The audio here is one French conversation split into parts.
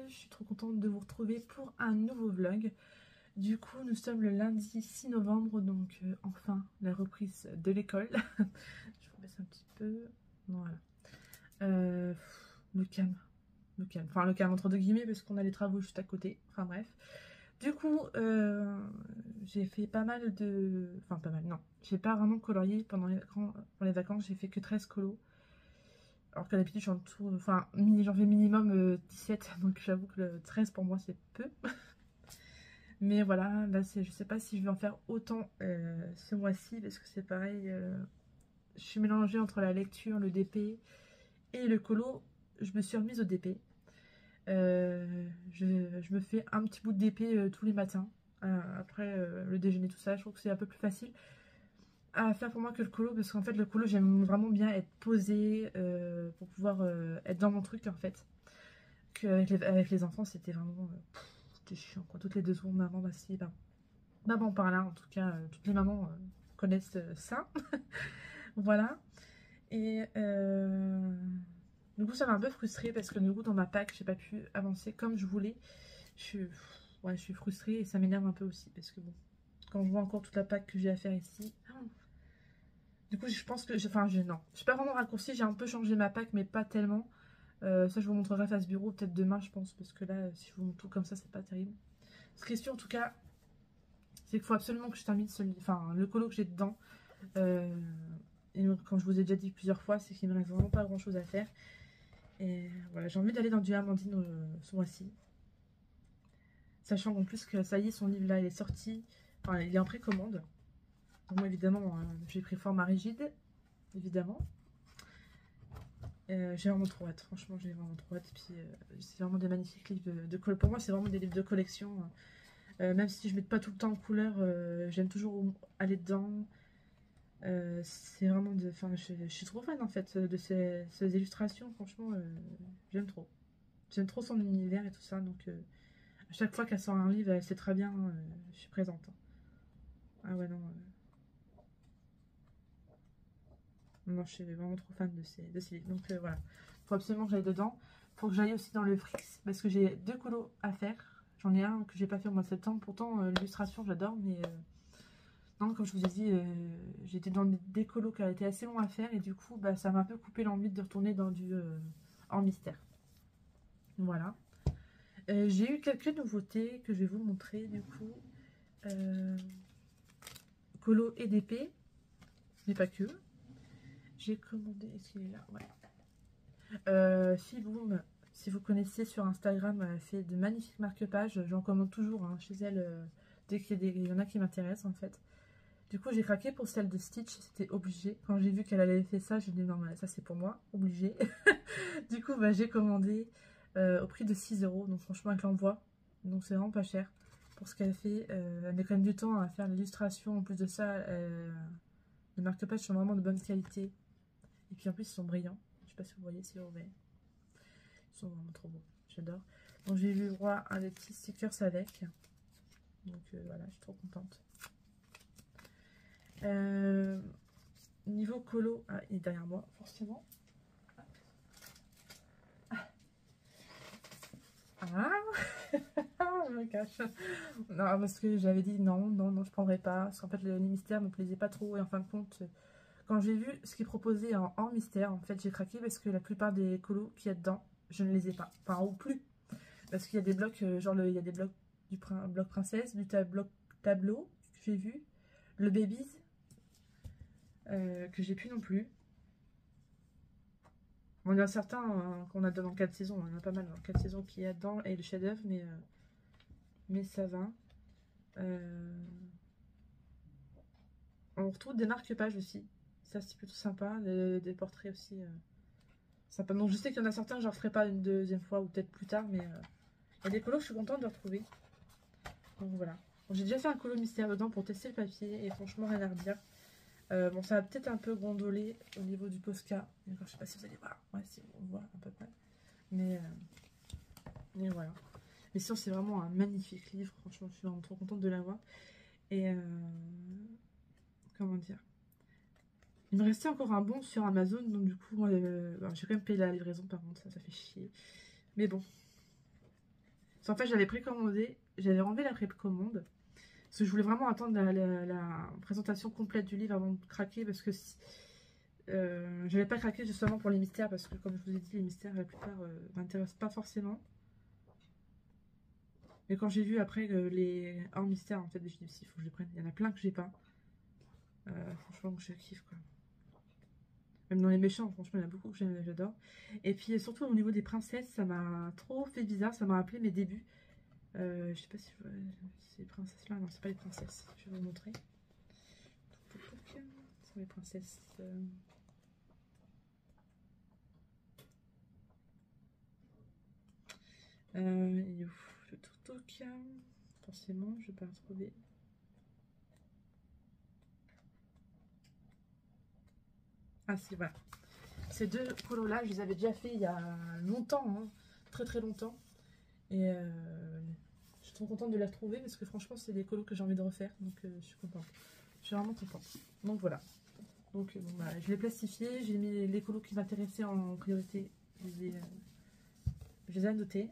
je suis trop contente de vous retrouver pour un nouveau vlog. Du coup, nous sommes le lundi 6 novembre, donc enfin la reprise de l'école. Je vous baisse un petit peu. Voilà. Le calme. Le calme. Enfin, le calme entre deux guillemets, parce qu'on a les travaux juste à côté. Enfin, bref. Du coup, j'ai fait pas mal de... Enfin, pas mal, non. J'ai pas vraiment colorié pendant les vacances. J'ai fait que 13 colos. Alors qu'à l'habitude, j'en enfin, j'en fais minimum 17, donc j'avoue que le 13 pour moi c'est peu. Mais voilà, là je sais pas si je vais en faire autant ce mois-ci, parce que c'est pareil, je suis mélangée entre la lecture, le DP et le colo. Je me suis remise au DP. Je me fais un petit bout de DP tous les matins, après le déjeuner, tout ça. Je trouve que c'est un peu plus facile à faire pour moi que le colo, parce qu'en fait le colo j'aime vraiment bien être posée pour pouvoir être dans mon truc en fait, avec les enfants c'était vraiment c'était chiant quoi. Toutes les 2 secondes maman bah si bah, maman par là, en tout cas toutes les mamans connaissent ça. Voilà. Et du coup ça m'a un peu frustrée, parce que du coup dans ma PAC j'ai pas pu avancer comme je voulais. Ouais, je suis frustrée et ça m'énerve un peu aussi, parce que bon, quand je vois encore toute la PAC que j'ai à faire ici, du coup, je pense que... Enfin, non. Je suis pas vraiment raccourci. J'ai un peu changé ma PAC, mais pas tellement. Ça, je vous montrerai face bureau, peut-être demain, je pense. Parce que là, si je vous montre tout comme ça, c'est pas terrible. Ce qui est sûr, en tout cas, c'est qu'il faut absolument que je termine enfin, le colo que j'ai dedans. Et comme je vous ai déjà dit plusieurs fois, c'est qu'il me reste vraiment pas grand-chose à faire. Et voilà, j'ai envie d'aller dans du Amandine ce mois-ci. Sachant en plus que ça y est, son livre-là, il est sorti. Enfin, il est en précommande. Donc, moi, évidemment, j'ai pris format rigide. Évidemment. J'ai vraiment trop hâte, franchement j'ai vraiment trop hâte. Puis c'est vraiment des magnifiques livres pour moi c'est vraiment des livres de collection. Même si je mets pas tout le temps en couleur, j'aime toujours aller dedans. C'est vraiment enfin, je suis trop fan en fait de ces illustrations, franchement j'aime trop. J'aime trop son univers et tout ça, donc à chaque fois qu'elle sort un livre, elle sait très bien, je suis présente. Ah ouais non, non, je suis vraiment trop fan de ces livres. Donc voilà, faut absolument que j'aille dedans. Faut que j'aille aussi dans le Frix, parce que j'ai 2 colos à faire. J'en ai un que j'ai pas fait au mois de septembre. Pourtant, l'illustration, j'adore. Mais non, comme je vous ai dit, j'étais dans des colos qui étaient assez longs à faire. Et du coup, bah, ça m'a un peu coupé l'envie de retourner dans du en mystère. Voilà. J'ai eu quelques nouveautés que je vais vous montrer du coup. Colo et DP, mais pas que. J'ai commandé, est-ce qu'il est là? Ouais. Fiboom, si vous connaissez sur Instagram, elle fait de magnifiques marque-pages. J'en commande toujours hein, chez elle dès qu'il y en a qui m'intéressent en fait. Du coup, j'ai craqué pour celle de Stitch, c'était obligé. Quand j'ai vu qu'elle avait fait ça, j'ai dit non, mais ça c'est pour moi, obligé. Du coup, bah, j'ai commandé au prix de 6 €. Donc, franchement, avec l'envoi, donc c'est vraiment pas cher pour ce qu'elle fait. Elle met quand même du temps à faire l'illustration. En plus de ça, les marque-pages sont vraiment de bonne qualité. Et puis en plus, ils sont brillants. Je sais pas si vous voyez, si vous voyez. Ils sont vraiment trop beaux, j'adore. Donc j'ai eu droit à des petits stickers avec. Donc voilà, je suis trop contente. Niveau colo, ah, il est derrière moi, forcément. Ah, je me cache. Non, parce que j'avais dit non, non, non, je prendrais pas. Parce qu'en fait, le mystère me plaisait pas trop. Et en fin de compte, quand j'ai vu ce qui est proposé en mystère, en fait, j'ai craqué parce que la plupart des colos qu'il y a dedans, je ne les ai pas. Enfin, ou plus. Parce qu'il y a des blocs, genre il y a des blocs du bloc princesse, du bloc tableau que j'ai vu, le babies que j'ai plus non plus. Bon, il y en a certains qu'on a dans 4 saisons, il y en a pas mal dans 4 saisons qu'il y a dedans et le chef-d'œuvre, mais ça va. On retrouve des marque-pages aussi, ça c'est plutôt sympa, des portraits aussi sympa. Donc je sais qu'il y en a certains que je ne referai pas une deuxième fois ou peut-être plus tard, mais il y a des colos que je suis contente de retrouver. Donc voilà. Bon, j'ai déjà fait un colo mystère dedans pour tester le papier et franchement rien à redire. Bon, ça va peut-être un peu gondoler au niveau du Posca. Je sais pas si vous allez voir. Ouais, si on voit un peu près. Mais voilà. Mais sinon, c'est vraiment un magnifique livre. Franchement, je suis vraiment trop contente de l'avoir. Et comment dire, il me restait encore un bon sur Amazon. Donc du coup, moi, j'ai quand même payé la livraison par contre. Ça fait chier. Mais bon. En fait, j'avais précommandé, j'avais enlevé la précommande. Parce que je voulais vraiment attendre la présentation complète du livre avant de craquer. Parce que je n'avais pas craqué justement pour les mystères. Parce que comme je vous ai dit, les mystères, la plupart m'intéressent pas forcément. Mais quand j'ai vu après les hors mystères, en fait, je me suis dit, il faut que je les prenne. Il y en a plein que j'ai pas. Franchement, je kiffe quoi. Même dans les méchants, franchement, il y en a beaucoup que j'adore. Et puis surtout au niveau des princesses, ça m'a trop fait bizarre. Ça m'a rappelé mes débuts. Je sais pas si c'est les princesses là. Non, c'est pas les princesses. Je vais vous montrer. Ce sont les princesses. Il est où le tuk-tuk? Forcément, je vais pas le retrouver. Ah, c'est voilà. Ces deux colos là, je les avais déjà fait il y a longtemps, hein, très très longtemps. Et je suis trop contente de les retrouver parce que franchement, c'est des colos que j'ai envie de refaire. Donc je suis contente. Je suis vraiment contente. Donc voilà. Donc bon, bah, je l'ai plastifié. J'ai mis les colos qui m'intéressaient en priorité. Je les ai annotés.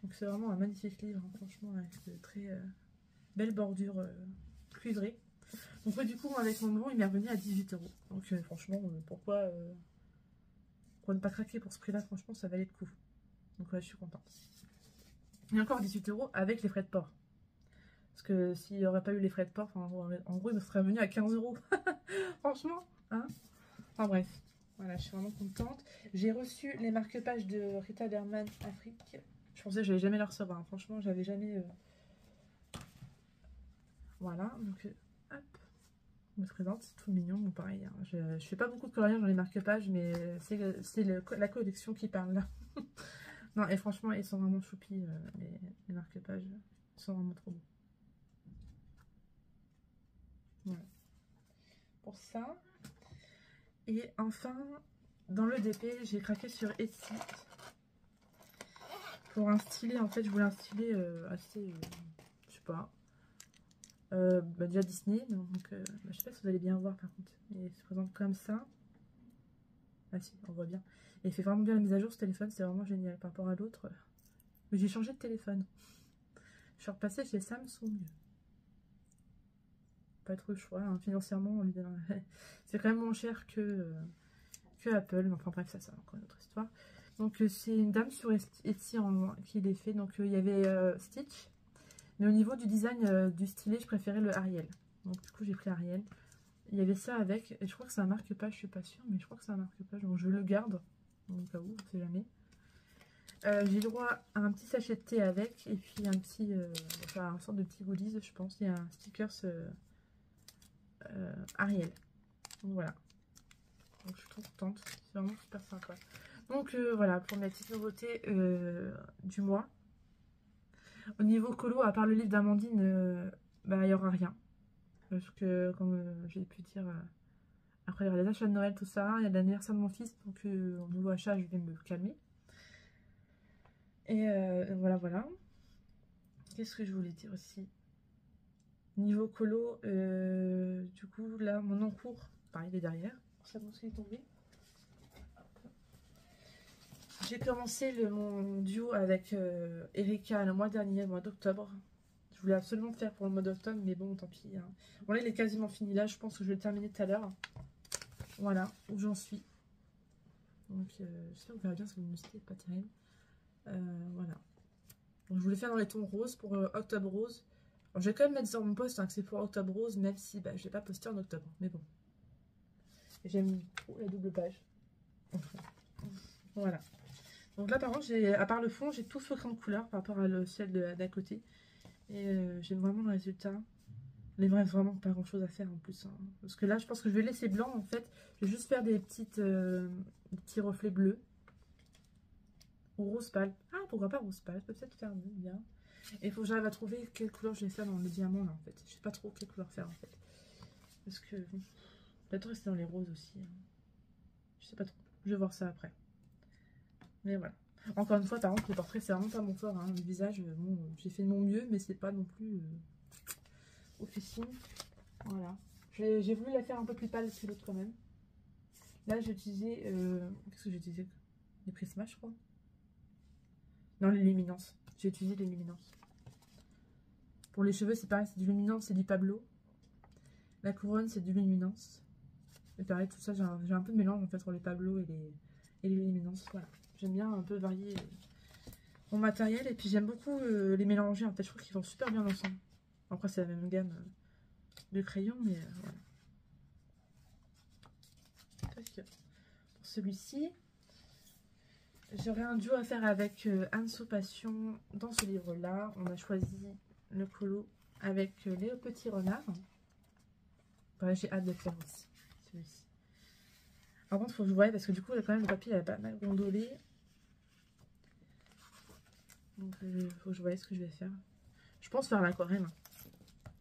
Donc c'est vraiment un magnifique livre, hein, franchement, avec de très belle bordure cuivrée. Donc ouais, du coup, avec mon bon, il m'est revenu à 18 €. Donc franchement, pourquoi ne pas craquer pour ce prix-là? Franchement, ça valait le coup. Donc ouais, je suis contente. Et encore 18 € avec les frais de port. Parce que s'il n'y aurait pas eu les frais de port, en gros, il me serait revenu à 15 €. Franchement, hein. Enfin bref, voilà, je suis vraiment contente. J'ai reçu les marque-pages de Rita Berman Afrique. Je pensais que j'allais jamais les recevoir, hein. Franchement, j'avais jamais... Voilà, donc hop, je me présente, c'est tout mignon, bon pareil, hein. Je fais pas beaucoup de coloriage dans les marque-pages, mais c'est la collection qui parle là. Non, et franchement, ils sont vraiment choupis, les marque-pages, ils sont vraiment trop beaux. Voilà, pour ça. Et enfin, dans le DP, j'ai craqué sur Etsy. Pour un stylet, en fait, je voulais un stylet assez, je sais pas, déjà Disney, donc je sais pas si vous allez bien voir par contre. Il se présente comme ça. Ah si, on voit bien. Et il fait vraiment bien la mise à jour ce téléphone, c'est vraiment génial par rapport à l'autre. J'ai changé de téléphone. Je suis repassée chez Samsung. Pas trop le choix, hein, financièrement, c'est quand même moins cher que Apple. Enfin bref, ça c'est encore une autre histoire. Donc c'est une dame sur Etsy qui les fait. Donc il y avait Stitch. Mais au niveau du design du stylet, je préférais le Ariel. Donc du coup, j'ai pris Ariel. Il y avait ça avec. Et je crois que ça marque pas, je suis pas sûre. Mais je crois que ça marque pas. Donc je le garde. Au cas où, on sait jamais. J'ai le droit à un petit sachet de thé avec. Et puis un petit. Enfin, une sorte de petit goodies, je pense. Il y a un stickers Ariel. Donc voilà. Donc je suis trop contente. C'est vraiment super sympa. Donc voilà, pour mes petites nouveautés du mois. Au niveau colo, à part le livre d'Amandine, bah, il n'y aura rien. Parce que, comme j'ai pu dire, après il y aura les achats de Noël, tout ça. Il y a l'anniversaire de mon fils, donc au niveau achat, je vais me calmer. Et voilà, voilà. Qu'est-ce que je voulais dire aussi? Niveau colo, du coup, là, mon encours, pareil, il est derrière. Ça est tombé. J'ai commencé mon duo avec Erika le mois dernier, le mois d'octobre. Je voulais absolument le faire pour le mois d'octobre, mais bon, tant pis. Hein. Bon, là, il est quasiment fini. Là, je pense que je vais le terminer tout à l'heure. Voilà, où j'en suis. Donc, j'espère que vous verrez bien, parce que le pas terrible. Voilà. Donc, je voulais faire dans les tons roses pour octobre rose. Alors, je vais quand même mettre sur mon post hein, que c'est pour octobre rose, même si bah, je ne vais pas poster en octobre. Mais bon. J'aime trop la double page. Voilà. Donc là, par contre, à part le fond, j'ai tout ce cran de couleur par rapport à le ciel d'à côté. Et j'aime vraiment le résultat. Il ne reste vraiment pas grand chose à faire en plus. Hein. Parce que là, je pense que je vais laisser blanc en fait. Je vais juste faire des petits reflets bleus. Ou rose pâle. Ah, pourquoi pas rose pâle? Je peux peut-être faire bien. Et il faut que j'arrive à trouver quelle couleur je vais faire dans le diamant là en fait. Je sais pas trop quelle couleur faire en fait. Parce que peut-être rester dans les roses aussi. Hein. Je sais pas trop. Je vais voir ça après. Mais voilà. Encore une fois, par contre, le portrait, c'est vraiment pas mon fort. Hein. Le visage, bon, j'ai fait de mon mieux, mais c'est pas non plus officine. Voilà. J'ai voulu la faire un peu plus pâle que l'autre quand même. Là, j'ai utilisé... qu'est-ce que j'ai utilisé? Les Prisma, je crois. Non, les luminances. J'ai utilisé les luminances. Pour les cheveux, c'est pareil, c'est du luminance, c'est du Pablo. La couronne, c'est du luminance. Et pareil, tout ça, j'ai un peu de mélange en fait entre les Pablo et les luminances. Voilà. J'aime bien un peu varier mon matériel. Et puis j'aime beaucoup les mélanger en fait. Je trouve qu'ils vont super bien ensemble. Après, c'est la même gamme de crayons, mais voilà. Pour celui-ci, j'aurais un duo à faire avec Anso Passion dans ce livre-là. On a choisi le colo avec les petits renards. Voilà, j'ai hâte de le faire aussi, celui-ci. Par contre, il faut que je voie parce que du coup, là, quand même, le papier a pas mal gondolé. Donc, il faut que je voie ce que je vais faire. Je pense faire l'aquarelle.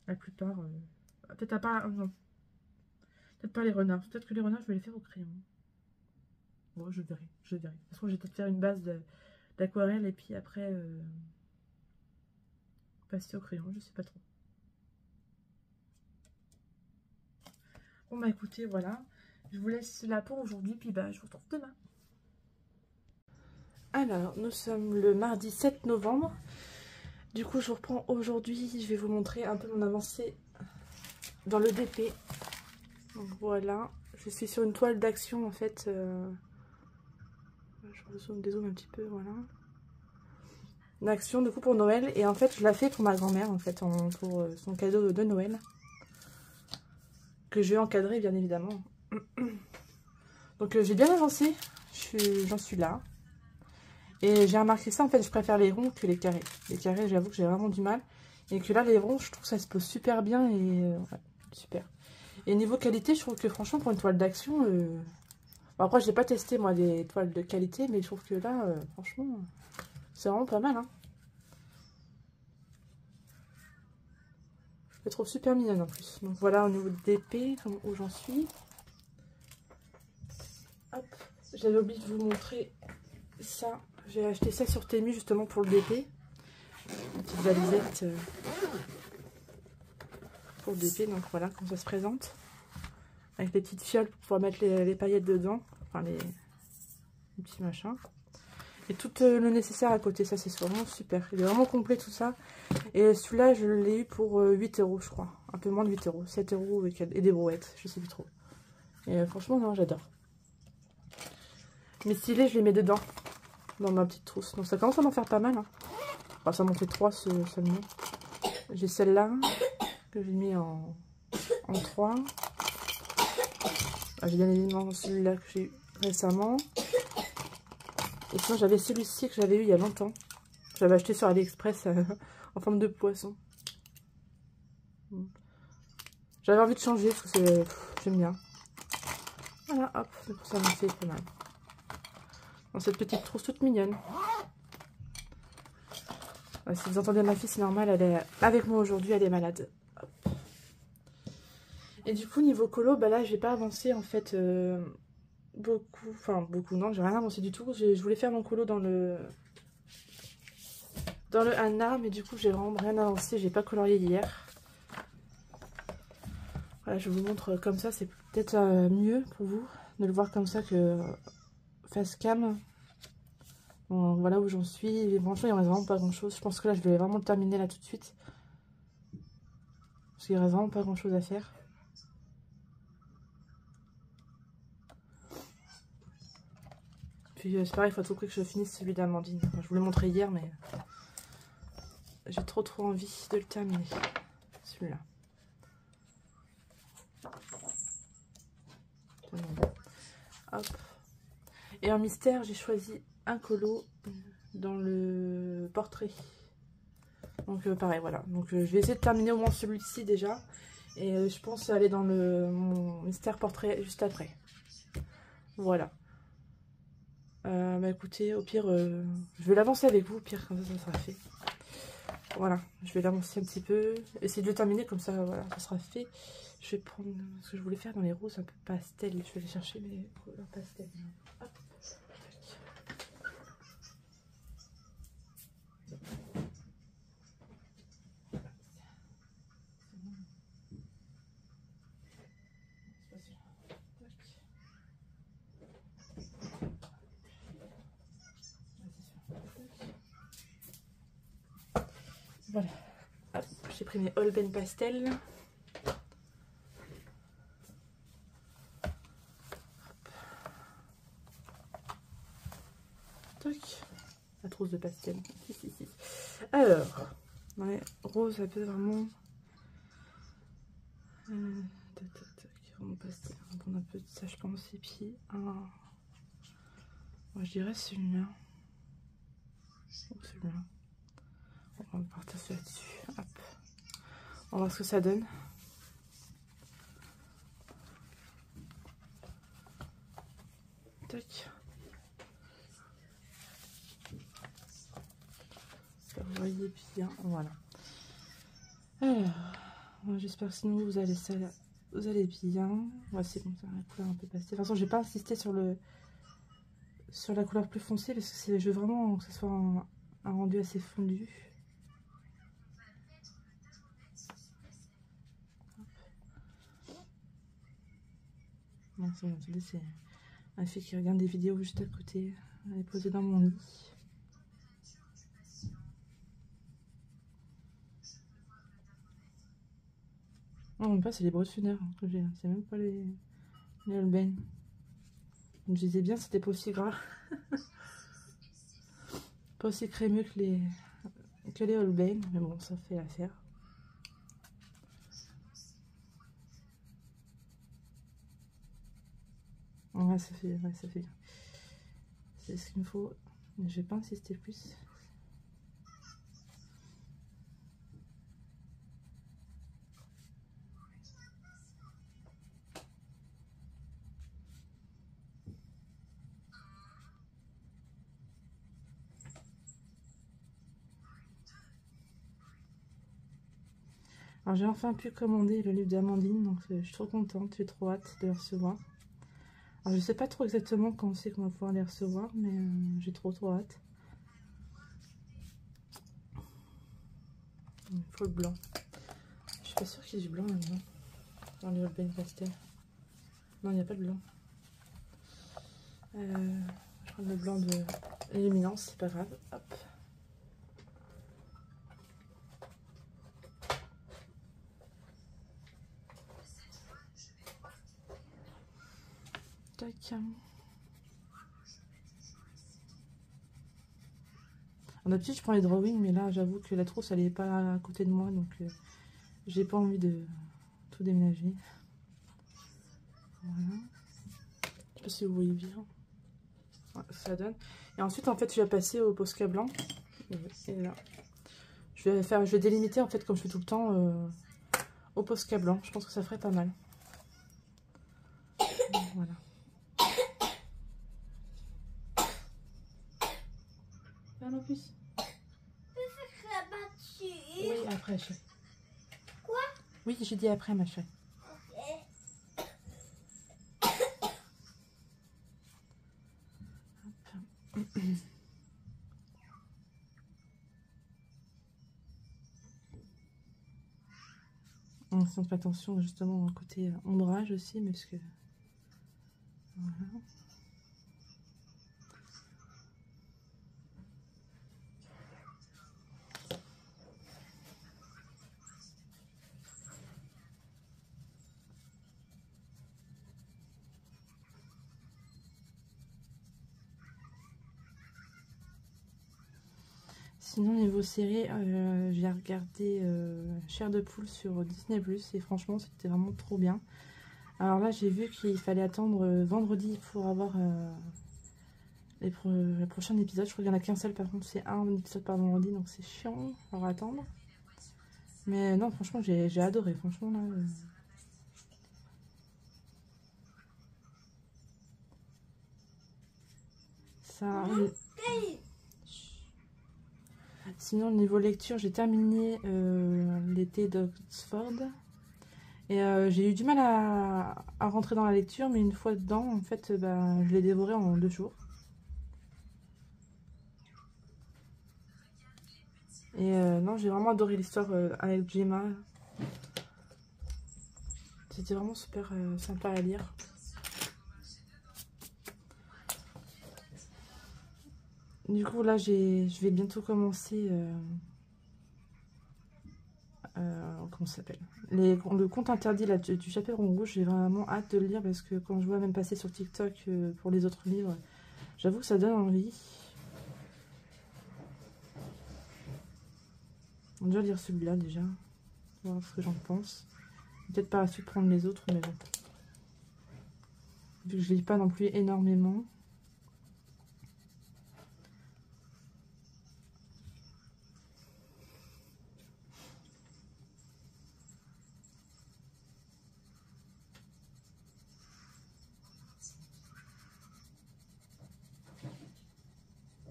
La plupart. Peut-être à part. Non. Peut-être pas les renards. Peut-être que les renards, je vais les faire au crayon. Bon, je verrai. Je verrai. Parce que je vais peut-être faire une base d'aquarelle et puis après passer au crayon. Je sais pas trop. Bon, bah écoutez, voilà. Je vous laisse là pour aujourd'hui. Puis bah, je vous retrouve demain. Alors, nous sommes le mardi 7 novembre. Du coup, je vous reprends aujourd'hui. Je vais vous montrer un peu mon avancée dans le DP. Donc voilà. Je suis sur une toile d'action en fait. Je vous dézoome un petit peu, voilà. D'action du coup pour Noël. Et en fait, je l'ai fait pour ma grand-mère en fait, pour son cadeau de Noël. Que je vais encadrer bien évidemment. Donc j'ai bien avancé. J'en suis là. Et j'ai remarqué ça, en fait, je préfère les ronds que les carrés. Les carrés, j'avoue que j'ai vraiment du mal. Et que là, les ronds, je trouve que ça se pose super bien et ouais, super. Et niveau qualité, je trouve que franchement, pour une toile d'action... Bon, après, je n'ai pas testé, moi, des toiles de qualité, mais je trouve que là, franchement, c'est vraiment pas mal, hein. Je le trouve super mignonne, en plus. Donc voilà, au niveau d'épée, où j'en suis. Hop, j'avais oublié de vous montrer ça. J'ai acheté ça sur Temu, justement, pour le DP. Une petite valisette pour le DP, donc voilà, comment ça se présente. Avec des petites fioles pour pouvoir mettre les paillettes dedans. Enfin, les petits machins. Et tout le nécessaire à côté, ça c'est vraiment super. Il est vraiment complet tout ça. Et celui-là, je l'ai eu pour 8 €, je crois. Un peu moins de 8 €. 7 € et des brouettes, je sais plus trop. Et franchement, non, j'adore. Mes stylés, je les mets dedans, dans ma petite trousse. Donc ça commence à m'en faire pas mal. Hein. Enfin, ça m'en fait 3 seulement. J'ai celle-là, que j'ai mis en 3. J'ai bien évidemment celui-là que j'ai eu récemment. Et sinon, j'avais celui-ci que j'avais eu il y a longtemps. J'avais acheté sur AliExpress en forme de poisson. J'avais envie de changer parce que j'aime bien. Voilà, hop, pour ça, c'est pas mal. Dans cette petite trousse toute mignonne. Ouais, si vous entendez ma fille, c'est normal, elle est avec moi aujourd'hui, elle est malade. Hop. Et du coup, niveau colo, bah là, j'ai pas avancé en fait beaucoup. Enfin, beaucoup, non, j'ai rien avancé du tout. Je voulais faire mon colo dans le Anna, mais du coup, j'ai vraiment rien avancé. J'ai pas colorié hier. Voilà, je vous montre comme ça, c'est peut-être mieux pour vous de le voir comme ça que face cam. Bon, voilà où j'en suis. Et franchement, il ne reste vraiment pas grand chose. Je pense que là, je vais vraiment le terminer là tout de suite. Parce qu'il ne reste vraiment pas grand chose à faire. Puis c'est pareil, il faut à tout prix que je finisse celui d'Amandine. Enfin, je vous l'ai montré hier, mais j'ai trop envie de le terminer. Celui-là. Hop. Et en mystère, j'ai choisi un colo dans le portrait. Donc pareil, voilà. Donc je vais essayer de terminer au moins celui-ci déjà. Et je pense aller dans mon mystère portrait juste après. Voilà. Bah écoutez, au pire, je vais l'avancer avec vous. Au pire, comme ça sera fait. Voilà, je vais l'avancer un petit peu. Essayer de le terminer, comme ça, voilà, ça sera fait. Je vais prendre ce que je voulais faire dans les roses un peu pastel. Je vais aller chercher mes couleurs pastel. Hop. Voilà. J'ai pris mes Holbein Pastel. Tac. La trousse de pastel. Alors, ouais, rose, ça peut vraiment... tac, tac, tac. Vraiment pastel. On va prendre un peu de ça, je pense. Et puis, moi, je dirais celui-là. Celui-là. On va partir là-dessus. Hop. On va voir ce que ça donne. Tac. Vous voyez bien, voilà. Alors, j'espère que sinon vous allez bien. Ouais, c'est bon, ça a la couleur un peu pastel. De toute façon, j'ai pas insisté sur la couleur plus foncée parce que je veux vraiment que ce soit un rendu assez fondu. Non, c'est bon, c'est ma fille qui regarde des vidéos juste à côté. Elle est posée dans mon lit. Non, même pas, c'est les brosses funèbres que j'ai. C'est même pas les Holbein. Je disais bien, c'était pas aussi gras. Pas aussi crémeux que les Holbein. Mais bon, ça fait l'affaire. Ouais, ça fait. Ouais, ça fait. C'est ce qu'il me faut. Mais je vais pas insister plus. Alors j'ai enfin pu commander le livre d'Amandine, donc je suis trop contente, j'ai trop hâte de le recevoir. Alors je sais pas trop exactement quand c'est qu'on va pouvoir les recevoir, mais j'ai trop hâte. Il faut le blanc. Je suis pas sûre qu'il y ait du blanc là-dedans, dans les Holbein Pastel. Non, il n'y a pas de blanc. Je prends le blanc de l'éminence, c'est pas grave. Hop. Tac. D'habitude je prends les drawings, mais là j'avoue que la trousse elle est pas à côté de moi, donc j'ai pas envie de tout déménager. Voilà. Je sais pas si vous voyez bien. Ouais, ça donne. Et ensuite en fait je vais passer au Posca blanc. Et là. Je vais délimiter en fait comme je fais tout le temps au Posca blanc. Je pense que ça ferait pas mal. Voilà. Parle en plus. Oui, après, chérie. Quoi? Oui, j'ai dit après, ma chérie. On fait attention justement au côté ombrage aussi, parce que... Voilà. Sinon, niveau série, j'ai regardé Chair de poule sur Disney+, et franchement, c'était vraiment trop bien. Alors là, j'ai vu qu'il fallait attendre vendredi pour avoir le prochain épisode. Je crois qu'il n'y en a qu'un seul, par contre, c'est un épisode par vendredi, donc c'est chiant à attendre. Mais non, franchement, j'ai adoré, franchement, là... Ça... Sinon, niveau lecture, j'ai terminé l'été d'Oxford. Et j'ai eu du mal à rentrer dans la lecture, mais une fois dedans, en fait, je l'ai dévoré en 2 jours. Et non, j'ai vraiment adoré l'histoire avec Gemma. C'était vraiment super sympa à lire. Du coup, là, je vais bientôt commencer comment ça s'appelle, le conte interdit là, du Chaperon Rouge. J'ai vraiment hâte de le lire parce que quand je vois même passer sur TikTok pour les autres livres, j'avoue que ça donne envie. On va déjà lire celui-là déjà, voir ce que j'en pense. Peut-être par la suite prendre les autres, mais bon. Vu que je lis pas non plus énormément.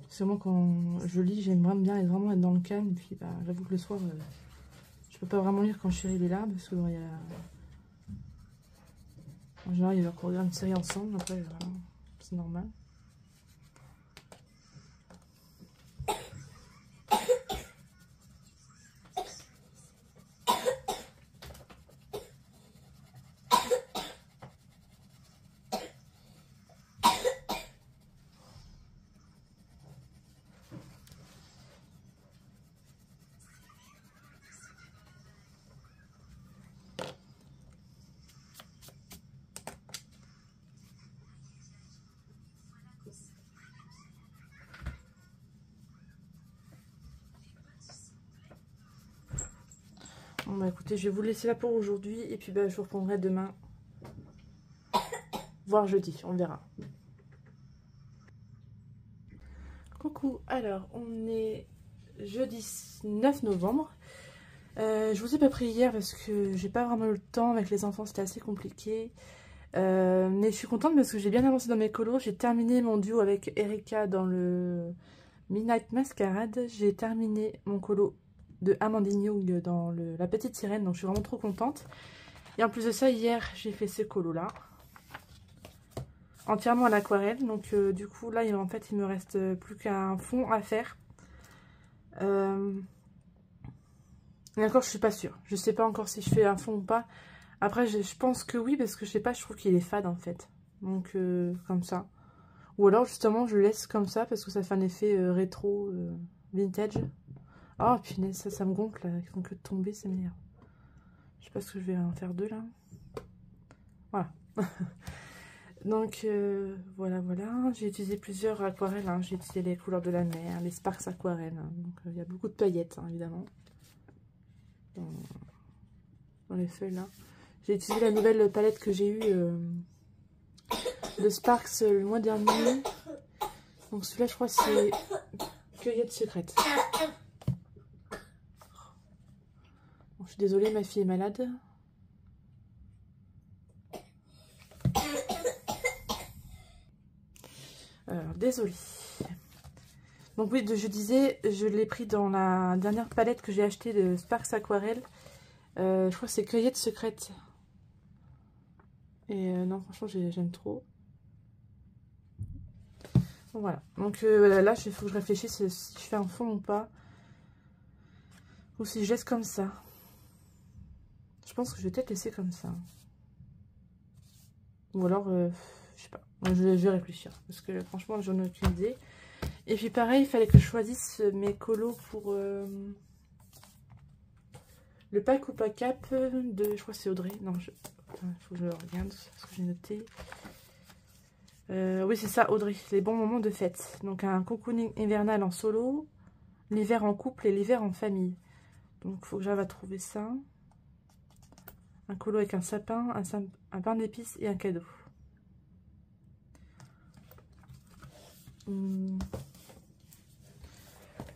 C'est moi quand je lis, j'aime vraiment bien vraiment être dans le calme. Et puis bah, j'avoue que le soir, je peux pas vraiment lire quand Chéri est là, parce que il y a... En général, il va regarder une série ensemble, après c'est normal. Bon bah écoutez, je vais vous laisser là pour aujourd'hui et puis bah je vous reprendrai demain, voire jeudi, on verra. Coucou, alors on est jeudi 9 novembre. Je vous ai pas pris hier parce que j'ai pas vraiment eu le temps, avec les enfants c'était assez compliqué. Mais je suis contente parce que j'ai bien avancé dans mes colos. J'ai terminé mon duo avec Erika dans le Midnight Masquerade. J'ai terminé mon colo de Amandine Young dans La Petite Sirène, donc je suis vraiment trop contente. Et en plus de ça, hier j'ai fait ce colo là, entièrement à l'aquarelle. Donc du coup là en fait il me reste plus qu'un fond à faire. Et encore je suis pas sûre, je sais pas encore si je fais un fond ou pas. Après je pense que oui, parce que je sais pas, je trouve qu'il est fade en fait. Donc comme ça. Ou alors justement je le laisse comme ça parce que ça fait un effet rétro, vintage. Oh punaise, ça me gonfle là, ils font que de tomber, c'est meilleur. Je sais pas ce que je vais en faire deux là. Voilà. Donc voilà. J'ai utilisé plusieurs aquarelles, hein. J'ai utilisé les couleurs de la mer, les Sparks aquarelles, hein. Donc il y a beaucoup de paillettes, hein, évidemment. Dans les feuilles là. J'ai utilisé la nouvelle palette que j'ai eue de Sparks le mois dernier. Donc celui-là je crois c'est Cueillette secrète. Bon, je suis désolée, ma fille est malade. Alors, désolée. Donc oui, je disais, je l'ai pris dans la dernière palette que j'ai achetée de Sparks Aquarelle. Je crois que c'est Cueillette secrète. Et non, franchement, j'aime trop. Donc, voilà. Donc là, il faut que je réfléchisse si je fais un fond ou pas. Ou si je laisse comme ça. Je pense que je vais peut-être laisser comme ça. Ou alors, je sais pas. Je vais réfléchir. Parce que franchement, j'en ai aucune idée. Et puis pareil, il fallait que je choisisse mes colos pour le pack ou pas cap de... Je crois que c'est Audrey. Non, il faut que je regarde ce que j'ai noté. Oui, c'est ça, Audrey. Les bons moments de fête. Donc un cocooning hivernal en solo, l'hiver en couple et l'hiver en famille. Donc il faut que j'arrive à trouver ça. Un colo avec un sapin, un pain d'épices et un cadeau.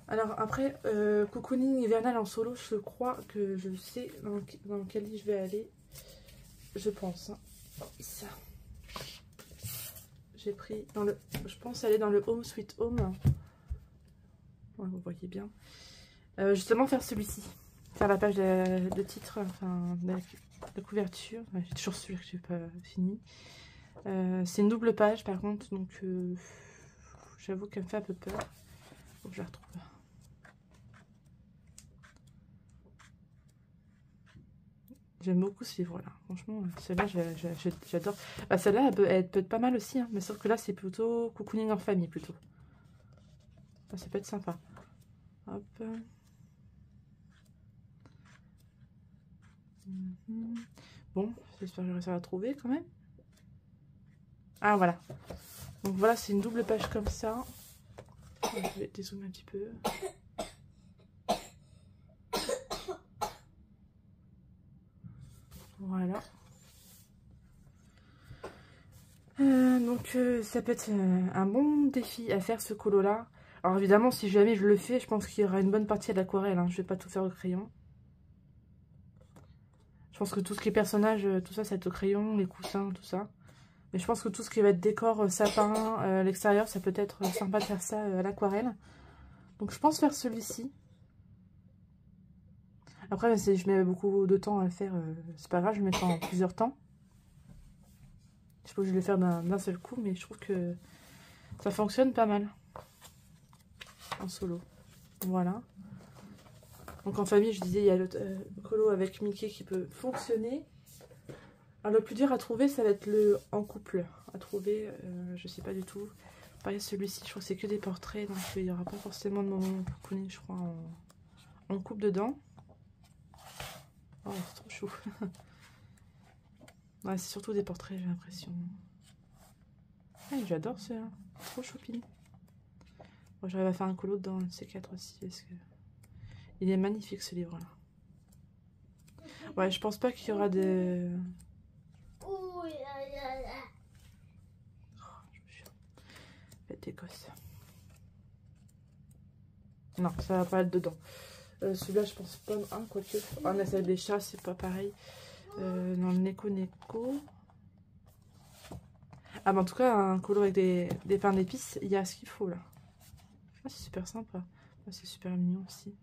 Alors après, cocooning hivernal en solo, je crois que je sais dans quel lit je vais aller. Je pense. Hein. Ça. J'ai pris dans le... Je pense aller dans le Home Sweet Home. Ouais, vous voyez bien. Justement faire celui-ci. Faire la page de titre, enfin de couverture. Ouais, j'ai toujours celui que j'ai pas fini. C'est une double page par contre, donc j'avoue qu'elle me fait un peu peur. Faut que je la retrouve. J'aime beaucoup ce livre-là. Franchement, celle-là, j'adore. Bah, celle-là, elle peut être pas mal aussi. Hein, mais sauf que là, c'est plutôt cocooning en famille, plutôt. Ça peut être sympa. Hop. Bon, j'espère que je vais réussir à la trouver quand même. Ah voilà. Donc voilà, c'est une double page comme ça. Je vais dézoomer un petit peu. Voilà. Donc ça peut être un bon défi à faire ce colo là. Alors évidemment si jamais je le fais, je pense qu'il y aura une bonne partie à l'aquarelle, hein. Je vais pas tout faire au crayon. Je pense que tout ce qui est personnage, tout ça, ça va être au crayon, les coussins, tout ça. Mais je pense que tout ce qui va être décor, sapin, l'extérieur, ça peut être sympa de faire ça à l'aquarelle. Donc je pense faire celui-ci. Après, si je mets beaucoup de temps à le faire, c'est pas grave, je le mettrai en plusieurs temps. Je pense que je vais le faire d'un seul coup, mais je trouve que ça fonctionne pas mal. En solo. Voilà. Donc en famille, je disais, il y a le colo avec Mickey qui peut fonctionner. Alors le plus dur à trouver, ça va être le en couple. À trouver, je sais pas du tout. Pareil, celui-ci, je crois que c'est que des portraits, donc il n'y aura pas forcément de moment cocooning, je crois, en couple dedans. Oh, c'est trop chou. Ouais, c'est surtout des portraits, j'ai l'impression. Ah, j'adore ça. Trop choupine. Bon, j'arrive à faire un colo dans le C4 aussi, parce que il est magnifique ce livre-là. Ouais, je pense pas qu'il y aura de... Oh, je me suis fait des gosses. Non, ça va pas être dedans. Celui-là, je pense pas. Ah, quoique. Ah, mais c'est des chats, c'est pas pareil. Non, le Neko. Ah, mais en tout cas, un colo avec des pains d'épices, il y a ce qu'il faut là. Ah, c'est super sympa. Ah, c'est super mignon aussi.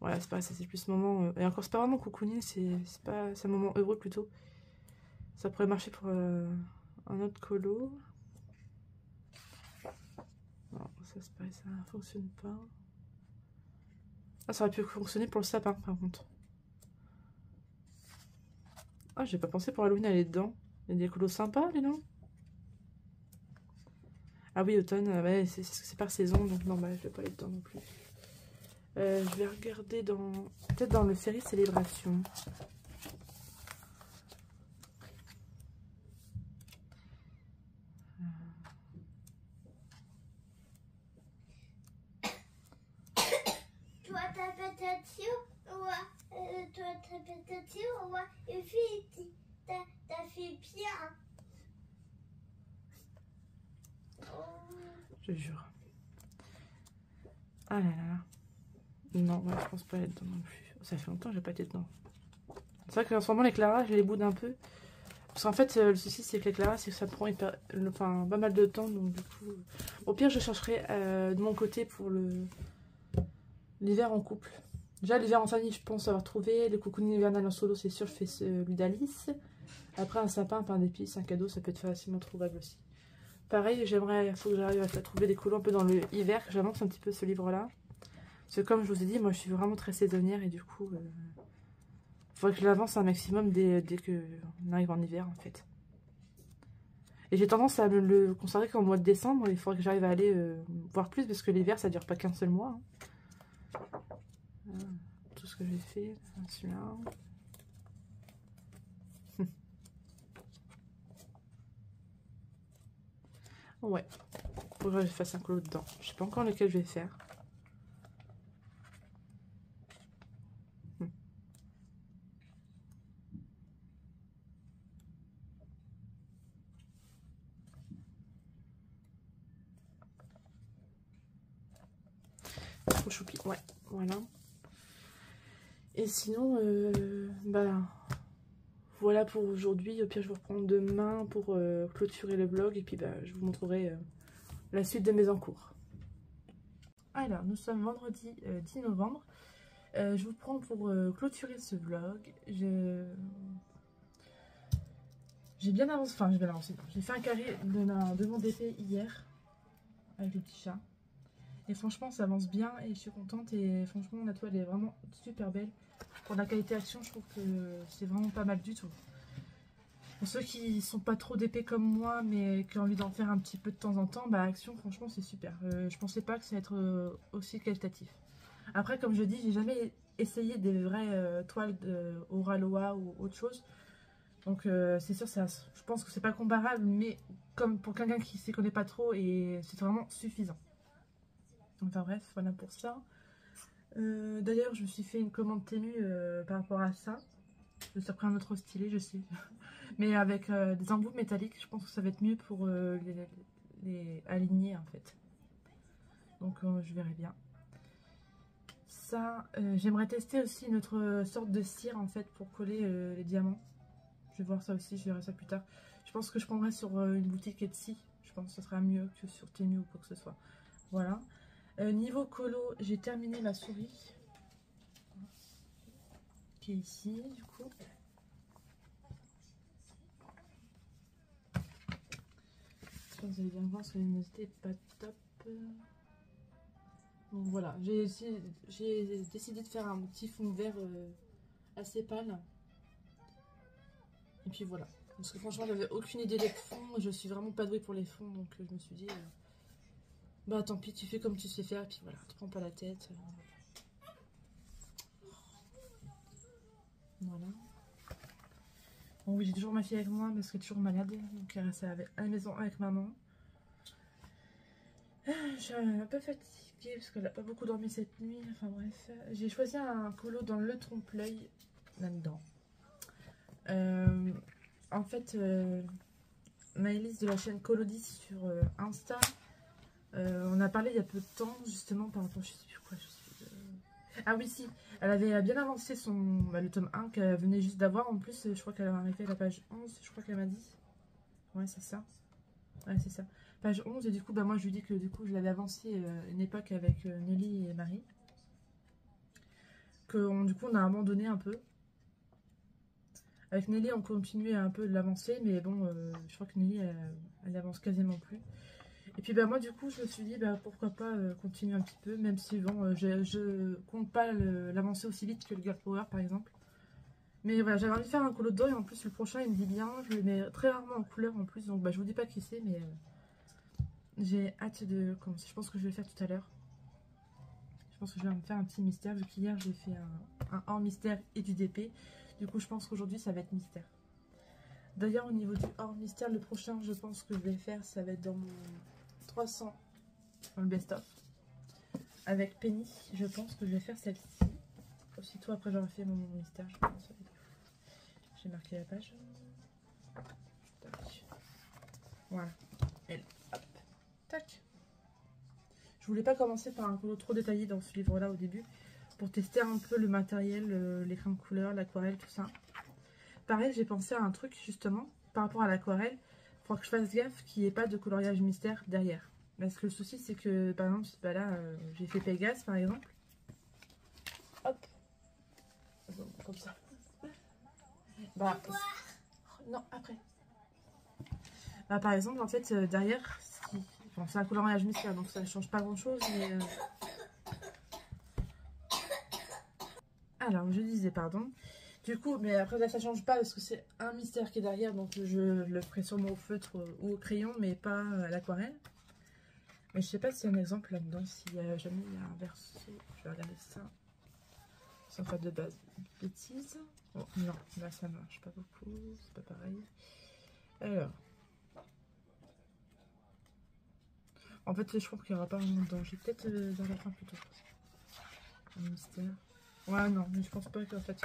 Voilà, c'est pas ça, c'est plus ce moment. Et encore, c'est pas vraiment cocooning, c'est un moment heureux plutôt. Ça pourrait marcher pour un autre colo. Non, ça c'est pareil, ça fonctionne pas. Ah, ça aurait pu fonctionner pour le sapin par contre. Ah, j'ai pas pensé pour Halloween aller dedans. Il y a des colos sympas, les noms. Ah oui, automne, ouais, c'est par saison, donc non, bah, je vais pas aller dedans non plus. Je vais regarder peut-être dans le série Célébration. Toi, ta pétation, et puis t'as fait bien. Je jure. Ah là là. Non, ouais, je pense pas aller dedans non plus. Ça fait longtemps que j'ai pas été dedans. C'est vrai qu'en ce moment, l'éclairage, je les boude un peu. Parce qu'en fait, le souci, c'est que l'éclairage, c'est que ça prend pas mal de temps. Donc, du coup, au pire, je chercherai de mon côté pour l'hiver en couple. Déjà, l'hiver en famille, je pense avoir trouvé. Le cocooning hivernal en solo, c'est sûr, je fais celui d'Alice. Après, un sapin, un pain d'épices, un cadeau, ça peut être facilement trouvable aussi. Pareil, il faut que j'arrive à trouver des colos un peu dans le hiver, que j'avance un petit peu ce livre-là. Parce que comme je vous ai dit, moi, je suis vraiment très saisonnière et du coup... il faudrait que je l'avance un maximum dès qu'on arrive en hiver en fait. Et j'ai tendance à le considérer qu'en mois de décembre, il faudrait que j'arrive à aller voir plus parce que l'hiver ça dure pas qu'un seul mois. Hein. Tout ce que j'ai fait, celui-là. Ouais, faudrait que je fasse un colo dedans. Je sais pas encore lequel je vais faire. Trop choupi, ouais, voilà. Et sinon, bah, voilà pour aujourd'hui. Au pire, je vous reprends demain pour clôturer le vlog. Et puis, bah, je vous montrerai la suite de mes encours. Alors, nous sommes vendredi 10 novembre. Je vous prends pour clôturer ce vlog. J'ai bien avancé, enfin j'ai bien avancé. J'ai fait un carré de mon DP hier avec le petit chat. Et franchement ça avance bien et je suis contente. Et franchement la toile est vraiment super belle. Pour la qualité action je trouve que c'est vraiment pas mal du tout. Pour ceux qui sont pas trop d'épais comme moi mais qui ont envie d'en faire un petit peu de temps en temps, bah action franchement c'est super. Je pensais pas que ça allait être aussi qualitatif. Après comme je dis j'ai jamais essayé des vraies toiles de Oraloa ou autre chose. Donc c'est sûr, je pense que c'est pas comparable, mais comme pour quelqu'un qui s'y connaît pas trop, et c'est vraiment suffisant. Enfin bref, voilà pour ça. D'ailleurs, je me suis fait une commande Temu par rapport à ça. Je me suis pris un autre stylet, je sais. Mais avec des embouts métalliques, je pense que ça va être mieux pour les aligner en fait. Donc je verrai bien. Ça, j'aimerais tester aussi une autre sorte de cire en fait pour coller les diamants. Je vais voir ça aussi, je verrai ça plus tard. Je pense que je prendrai sur une boutique Etsy. Je pense que ce sera mieux que sur Temu ou quoi que ce soit. Voilà. Niveau colo, j'ai terminé la souris. Qui est ici, du coup. J'espère que vous allez bien voir parce que la luminosité n'est pas top. Donc voilà, j'ai décidé de faire un petit fond vert assez pâle. Et puis voilà. Parce que franchement, j'avais aucune idée des fonds. Je suis vraiment pas douée pour les fonds. Donc je me suis dit, bah tant pis, tu fais comme tu sais faire. Et puis voilà, te prends pas la tête. Voilà. Bon oui, j'ai toujours ma fille avec moi parce qu'elle est toujours malade. Donc elle reste à la maison avec maman. Je suis un peu fatiguée parce qu'elle n'a pas beaucoup dormi cette nuit. Enfin bref, j'ai choisi un colo dans le trompe-l'œil là-dedans. En fait, Maëlys de la chaîne Colodis sur Insta, on a parlé il y a peu de temps justement par rapport, je sais plus quoi, ah oui si, elle avait bien avancé le tome 1 qu'elle venait juste d'avoir. En plus, je crois qu'elle a arrêté à la page 11, je crois qu'elle m'a dit. Ouais, c'est ça. Ouais, c'est ça. Page 11, et du coup, bah, moi je lui dis que du coup je l'avais avancé une époque avec Nelly et Marie. Du coup on a abandonné un peu. Avec Nelly, on continuait un peu de l'avancer, mais bon, je crois que Nelly, elle avance quasiment plus. Et puis, bah, moi, du coup, je me suis dit, bah, pourquoi pas continuer un petit peu, même si, bon, je compte pas l'avancer aussi vite que le Girl Power, par exemple. Mais voilà, j'avais envie de faire un colo dedans, et en plus, le prochain, il me dit bien. Je le mets très rarement en couleur, en plus, donc bah, je vous dis pas qui c'est, mais j'ai hâte de commencer. Je pense que je vais le faire tout à l'heure. Je pense que je vais me faire un petit mystère, vu qu'hier, j'ai fait un hors mystère et du DP. Du coup, je pense qu'aujourd'hui, ça va être mystère. D'ailleurs, au niveau du hors mystère, le prochain, je pense que je vais faire, ça va être dans mon 300, dans le best-of. Avec Penny, je pense que je vais faire celle-ci. Aussitôt après, j'aurai fait mon mystère, je pense. J'ai marqué la page. Tac. Voilà. Elle. Hop. Tac. Je voulais pas commencer par un colo trop détaillé dans ce livre-là au début, pour tester un peu le matériel, les crayons de couleur, l'aquarelle, tout ça. Pareil, j'ai pensé à un truc justement par rapport à l'aquarelle. Il faudra que je fasse gaffe qu'il n'y ait pas de coloriage mystère derrière. Parce que le souci, c'est que par exemple, bah là, j'ai fait Pégase par exemple. Hop. Comme ça. Bah, non, après. Bah, par exemple, en fait, derrière, bon, c'est un coloriage mystère, donc ça ne change pas grand chose. Mais alors, je disais, pardon. Du coup, mais après là ça change pas parce que c'est un mystère qui est derrière, donc je le ferai sûrement au feutre ou au crayon, mais pas à l'aquarelle. Mais je sais pas s'il y a un exemple là-dedans, s'il y a jamais il y a un verso. Je vais regarder ça. Sans faire de bêtises. Oh non, là ça marche pas beaucoup, c'est pas pareil. Alors. En fait, je crois qu'il n'y aura pas vraiment de danger. Peut-être dans la fin plutôt. Un mystère. Ouais, non, mais je pense pas qu'en fait.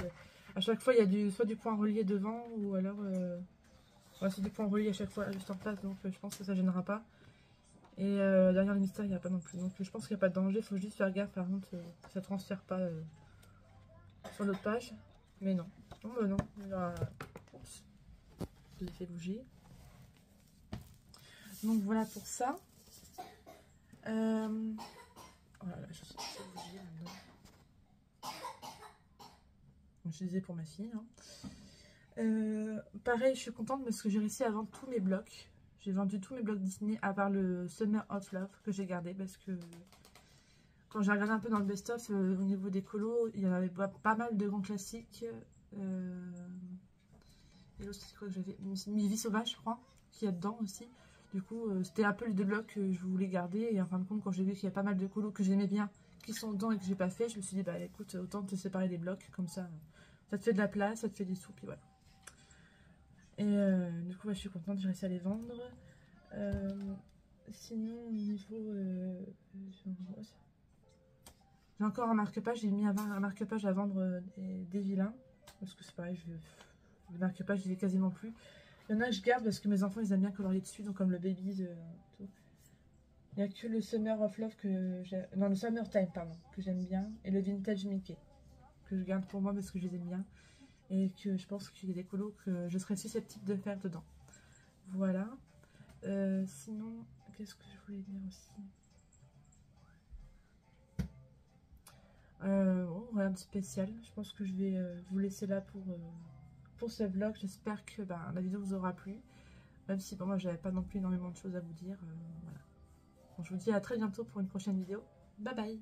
À chaque fois, il y a soit du point relié devant, ou alors... ouais, c'est du point relié à chaque fois, juste en face, donc je pense que ça gênera pas. Et derrière le mystère, il n'y a pas non plus. Donc je pense qu'il n'y a pas de danger, il faut juste faire gaffe, par contre, que ça ne transfère pas sur l'autre page. Mais non. Non, bah non. Oups. Je l'ai fait bouger. Donc voilà pour ça. Oh là là, je sais pas bouger là-dedans. Je disais pour ma fille. Hein. Pareil, je suis contente parce que j'ai réussi à vendre tous mes blocs. J'ai vendu tous mes blocs Disney à part le Summer of Love que j'ai gardé parce que quand j'ai regardé un peu dans le best-of au niveau des colos, il y en avait pas mal de grands classiques. Et l'autre, c'est quoi que j'avais mis Vie Sauvage, je crois, qui est dedans aussi. Du coup, c'était un peu les deux blocs que je voulais garder. Et en fin de compte, quand j'ai vu qu'il y a pas mal de colos que j'aimais bien qui sont dedans et que j'ai pas fait, je me suis dit, bah écoute, autant te séparer des blocs, comme ça te fait de la place, ça te fait des sous, puis voilà. Et du coup, ouais, je suis contente, j'ai réussi à les vendre. Sinon, au niveau... j'ai encore un marque-page, j'ai mis un marque-page à vendre des vilains. Parce que c'est pareil, le marque-page, il est quasiment plus. Il y en a que je garde parce que mes enfants, ils aiment bien colorier dessus, donc comme le Baby, tout. Il n'y a que le Summer of Love que j'aime... Non, le Summertime, pardon, que j'aime bien. Et le Vintage Mickey, que je garde pour moi parce que je les aime bien. Et que je pense qu'il y a des colos que je serais susceptible de faire dedans. Voilà. Sinon, qu'est-ce que je voulais dire aussi? Bon, rien de spécial. Je pense que je vais vous laisser là pour ce vlog. J'espère que la vidéo vous aura plu. Même si pour moi, j'avais pas non plus énormément de choses à vous dire. Voilà. Bon, je vous dis à très bientôt pour une prochaine vidéo. Bye bye!